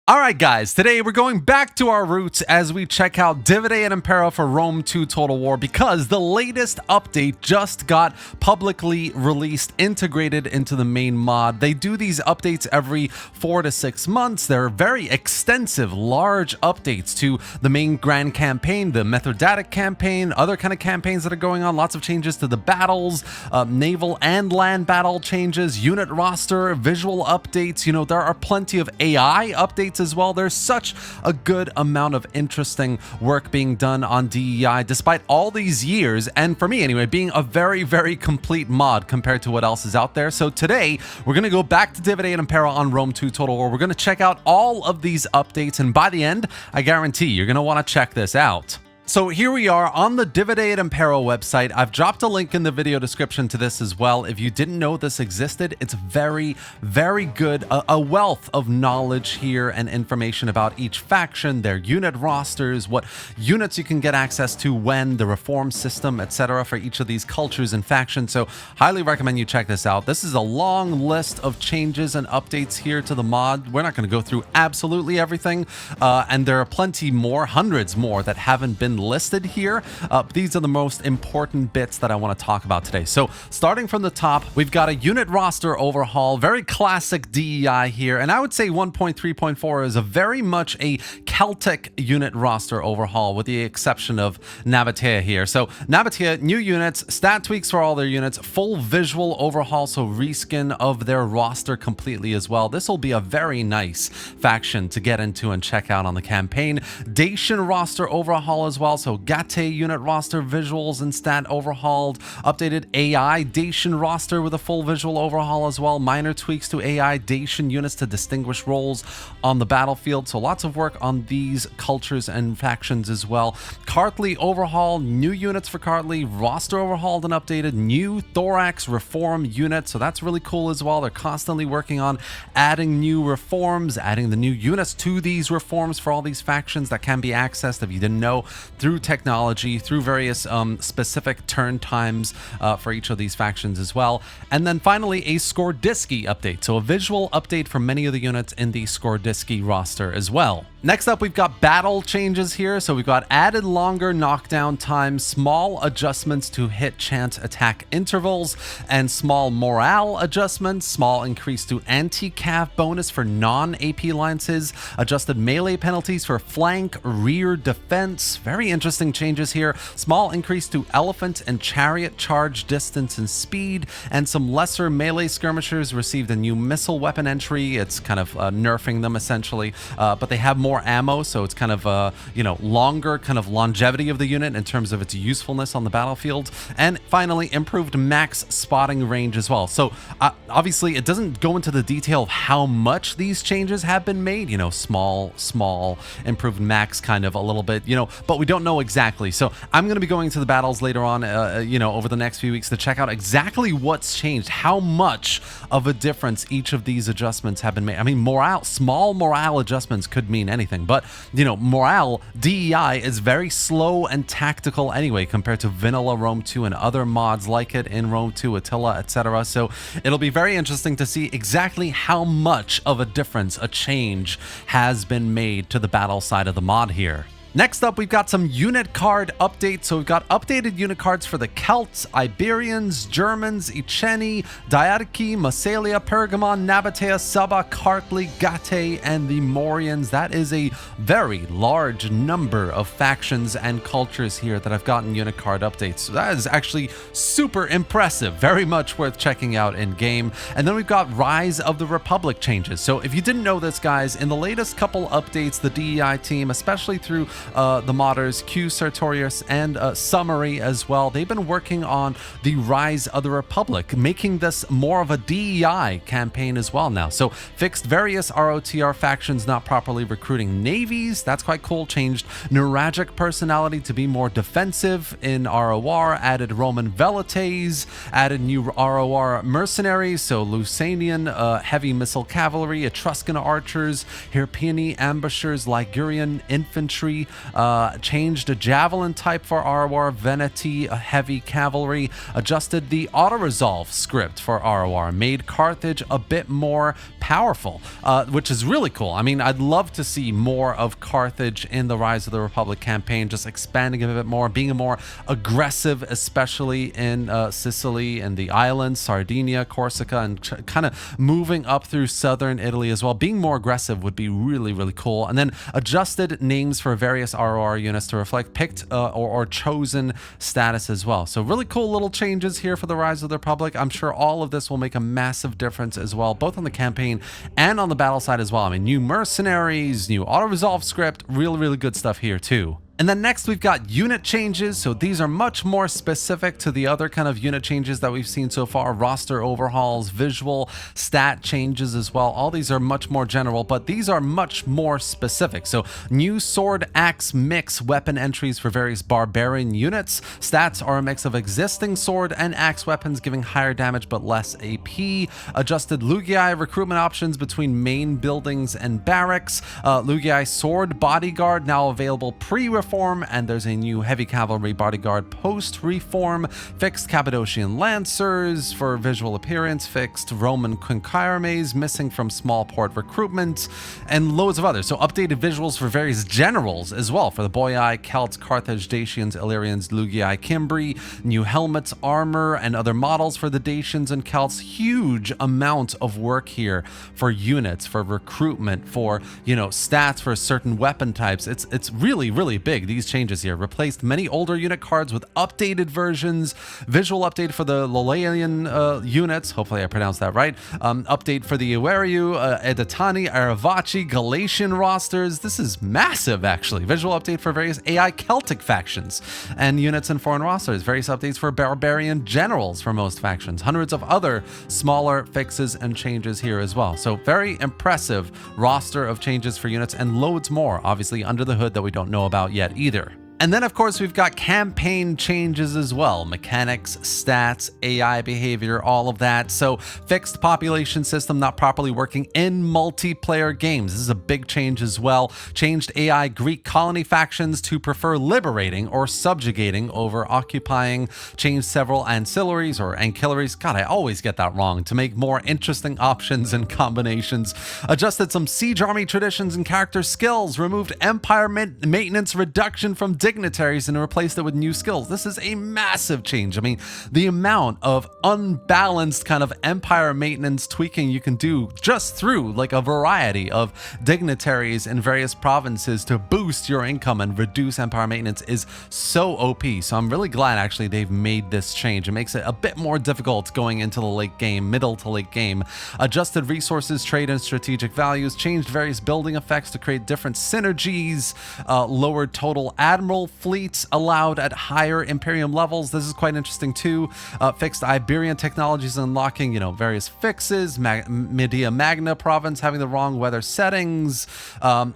Alright guys, today we're going back to our roots as we check out Et Impera for Rome 2 Total War because the latest update just got publicly released, integrated into the main mod. They do these updates every 4 to 6 months. They're very extensive, large updates to the main grand campaign, the Mithridatic campaign, other kind of campaigns that are going on, lots of changes to the battles, naval and land battle changes, unit roster, visual updates. You know, there are plenty of AI updates as well. There's such a good amount of interesting work being done on DEI despite all these years, and for me anyway, being a very, very complete mod compared to what else is out there. So today we're going to go back to Et Impera on Rome 2 Total War. We're going to check out all of these updates, and by the end, I guarantee you're going to want to check this out. So here we are on the Et Impera website. I've dropped a link in the video description to this as well. If you didn't know this existed, it's very, very good. A wealth of knowledge here and information about each faction, their unit rosters, what units you can get access to when, the reform system, etc. for each of these cultures and factions. So highly recommend you check this out. This is a long list of changes and updates here to the mod. We're not going to go through absolutely everything, and there are plenty more, hundreds more that haven't been listed here. These are the most important bits that I want to talk about today. So starting from the top, we've got a unit roster overhaul, very classic DEI here, and I would say 1.3.4 is a very much a Celtic unit roster overhaul with the exception of Nabatea here. So Nabatea, new units, stat tweaks for all their units, full visual overhaul, so reskin of their roster completely as well. This will be a very nice faction to get into and check out on the campaign. Dacian roster overhaul as well. So Gate unit roster visuals and stat overhauled, updated AI Dacian roster with a full visual overhaul as well, minor tweaks to AI Dacian units to distinguish roles on the battlefield. So lots of work on these cultures and factions as well. Kartli overhaul, new units for Kartli, roster overhauled and updated, new Thorax reform unit. So that's really cool as well. They're constantly working on adding new reforms, adding the new units to these reforms for all these factions that can be accessed, if you didn't know, through technology, through various specific turn times for each of these factions as well. And then finally, a Skordisky update. So a visual update for many of the units in the Skordisky roster as well. Next up, we've got battle changes here. So we've got added longer knockdown time, small adjustments to hit chance attack intervals, and small morale adjustments, small increase to anti-cav bonus for non-AP alliances, adjusted melee penalties for flank, rear defense. Very interesting changes here. Small increase to elephant and chariot charge distance and speed, and some lesser melee skirmishers received a new missile weapon entry. It's kind of nerfing them essentially, but they have more ammo, so it's kind of you know, longer kind of longevity of the unit in terms of its usefulness on the battlefield. And finally, improved max spotting range as well. So obviously it doesn't go into the detail of how much these changes have been made, you know, small improved max kind of a little bit, you know, but we don't know exactly. So I'm going to be going to the battles later on, you know, over the next few weeks to check out exactly what's changed, how much of a difference each of these adjustments have been made. I mean, small morale adjustments could mean anything, but you know, morale, DEI is very slow and tactical anyway compared to vanilla Rome 2 and other mods like it in Rome 2, Attila, etc. So it'll be very interesting to see exactly how much of a difference, a change has been made to the battle side of the mod here. Next up, we've got some unit card updates. So we've got updated unit cards for the Celts, Iberians, Germans, Iceni, Diadochi, Massalia, Pergamon, Nabatea, Saba, Kartli, Gate, and the Morians. That is a very large number of factions and cultures here that I've gotten unit card updates. So that is actually super impressive, very much worth checking out in game. And then we've got Rise of the Republic changes. So if you didn't know this, guys, in the latest couple updates, the DEI team, especially through the modders Q Sartorius and Summary as well, they've been working on the Rise of the Republic, making this more of a DEI campaign as well now. So fixed various ROTR factions not properly recruiting navies, that's quite cool. Changed neuralgic personality to be more defensive in ROR, added Roman velites, added new ROR mercenaries, so Lucanian heavy missile cavalry, Etruscan archers, Hirpini ambushers, Ligurian infantry, changed a javelin type for ROR, Veneti, a heavy cavalry, adjusted the auto-resolve script for ROR, made Carthage a bit more powerful, which is really cool. I mean, I'd love to see more of Carthage in the Rise of the Republic campaign, just expanding a bit more, being more aggressive, especially in Sicily and the islands, Sardinia, Corsica, and kind of moving up through southern Italy as well. Being more aggressive would be really, really cool. And then adjusted names for various ROR units to reflect picked or chosen status as well. So really cool little changes here for the Rise of the Republic. I'm sure all of this will make a massive difference as well, both on the campaign and on the battle side as well. I mean, new mercenaries, new auto-resolve script, really, really good stuff here too. And then next we've got unit changes. So these are much more specific to the other kind of unit changes that we've seen so far. Roster overhauls, visual stat changes as well. All these are much more general, but these are much more specific. So new sword axe mix weapon entries for various barbarian units. Stats are a mix of existing sword and axe weapons, giving higher damage but less AP. Adjusted Lugii recruitment options between main buildings and barracks. Lugii sword bodyguard now available pre-reform, and there's a new heavy cavalry bodyguard post-reform. Fixed Cappadocian lancers for visual appearance. Fixed Roman quinqueremes missing from small port recruitment, and loads of others. So updated visuals for various generals as well for the Boii, Celts, Carthage, Dacians, Illyrians, Lugii, Cimbri. New helmets, armor, and other models for the Dacians and Celts. Huge amount of work here for units, for recruitment, for, you know, stats for certain weapon types. It's really, really big. These changes here replaced many older unit cards with updated versions. Visual update for the Lolaian units. Hopefully I pronounced that right. Update for the Iweriu, Edetani, Aravaci, Galatian rosters. This is massive, actually. Visual update for various AI Celtic factions and units and foreign rosters. Various updates for barbarian generals for most factions. Hundreds of other smaller fixes and changes here as well. So very impressive roster of changes for units, and loads more, obviously, under the hood that we don't know about yet either. And then, of course, we've got campaign changes as well. Mechanics, stats, AI behavior, all of that. So fixed population system not properly working in multiplayer games. This is a big change as well. Changed AI Greek colony factions to prefer liberating or subjugating over occupying. Changed several ancillaries or ankylaries. God, I always get that wrong. To make more interesting options and combinations. Adjusted some siege army traditions and character skills. Removed empire maintenance reduction from dignitaries and replaced it with new skills. This is a massive change. I mean, the amount of unbalanced kind of empire maintenance tweaking you can do just through like a variety of dignitaries in various provinces to boost your income and reduce empire maintenance is so OP. So I'm really glad actually they've made this change. It makes it a bit more difficult going into the late game, middle to late game. Adjusted resources, trade, and strategic values. Changed various building effects to create different synergies. Lowered total admiral fleets allowed at higher Imperium levels. This is quite interesting too. Fixed Iberian technologies, unlocking, you know, various fixes. Media Magna province having the wrong weather settings.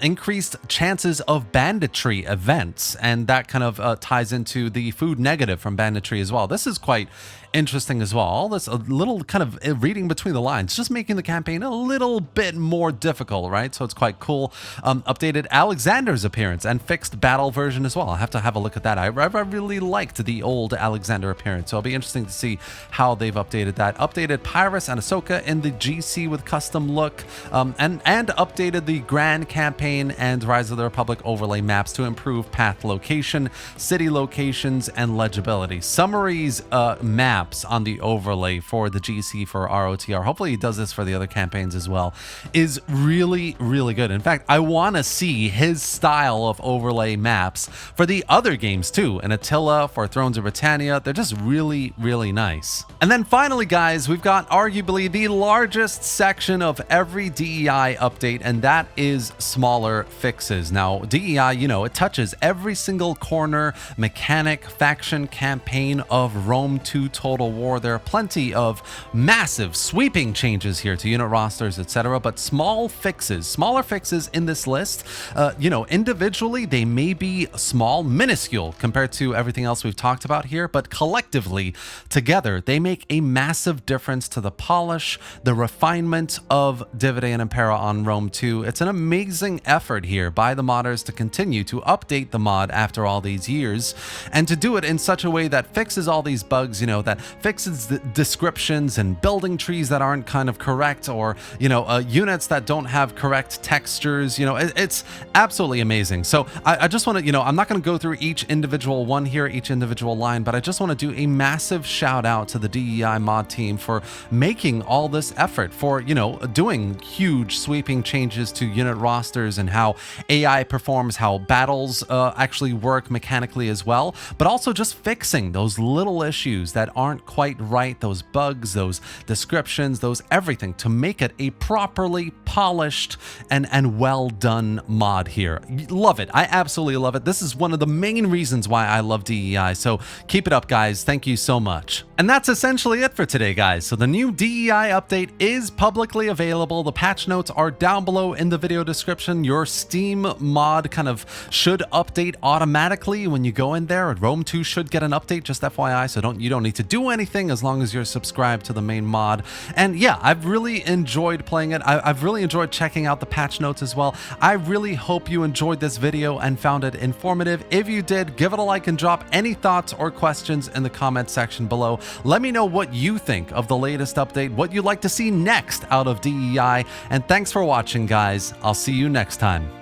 Increased chances of banditry events, and that kind of ties into the food negative from banditry as well. This is quite interesting as well. All this a little kind of reading between the lines, just making the campaign a little bit more difficult, right? So it's quite cool. Updated Alexander's appearance and fixed battle version as well. I'll have to have a look at that. I really liked the old Alexander appearance, so it'll be interesting to see how they've updated that. Updated Pyrrhus and Ahsoka in the GC with custom look, and updated the Grand Campaign and Rise of the Republic overlay maps to improve path location, city locations, and legibility. Summaries maps on the overlay for the GC for ROTR. Hopefully he does this for the other campaigns as well. Is really, really good. In fact, I want to see his style of overlay maps for the other games too. And Attila, for Thrones of Britannia, they're just really, really nice. And then finally, guys, we've got arguably the largest section of every DEI update, and that is smaller fixes. Now, DEI, you know, it touches every single corner, mechanic, faction, campaign of Rome 2 Total War. There are plenty of massive sweeping changes here to unit rosters, etc., but smaller fixes in this list, you know, individually they may be small small, minuscule compared to everything else we've talked about here, but collectively together they make a massive difference to the polish, the refinement of Divide and Impera on Rome 2. It's an amazing effort here by the modders to continue to update the mod after all these years, and to do it in such a way that fixes all these bugs, you know, that fixes the descriptions and building trees that aren't kind of correct, or, you know, units that don't have correct textures. You know, it's absolutely amazing. So I just want to, you know, I'm not going to go through each individual one here, each individual line, but I just want to do a massive shout out to the DEI mod team for making all this effort, for, you know, doing huge sweeping changes to unit rosters and how AI performs, how battles actually work mechanically as well, but also just fixing those little issues that aren't quite right, those bugs, those descriptions, those everything, to make it a properly polished and well done mod here. Love it. I absolutely love it. This is one of the main reasons why I love DEI. So keep it up, guys. Thank you so much. And that's essentially it for today, guys. So the new DEI update is publicly available. The patch notes are down below in the video description. Your Steam mod kind of should update automatically when you go in there. Rome 2 should get an update, just FYI. So you don't need to do anything as long as you're subscribed to the main mod. And yeah, I've really enjoyed playing it. I've really enjoyed checking out the patch notes as well. I really hope you enjoyed this video and found it informative. If you did, give it a like and drop any thoughts or questions in the comment section below. Let me know what you think of the latest update, what you'd like to see next out of DEI, and thanks for watching, guys. I'll see you next time.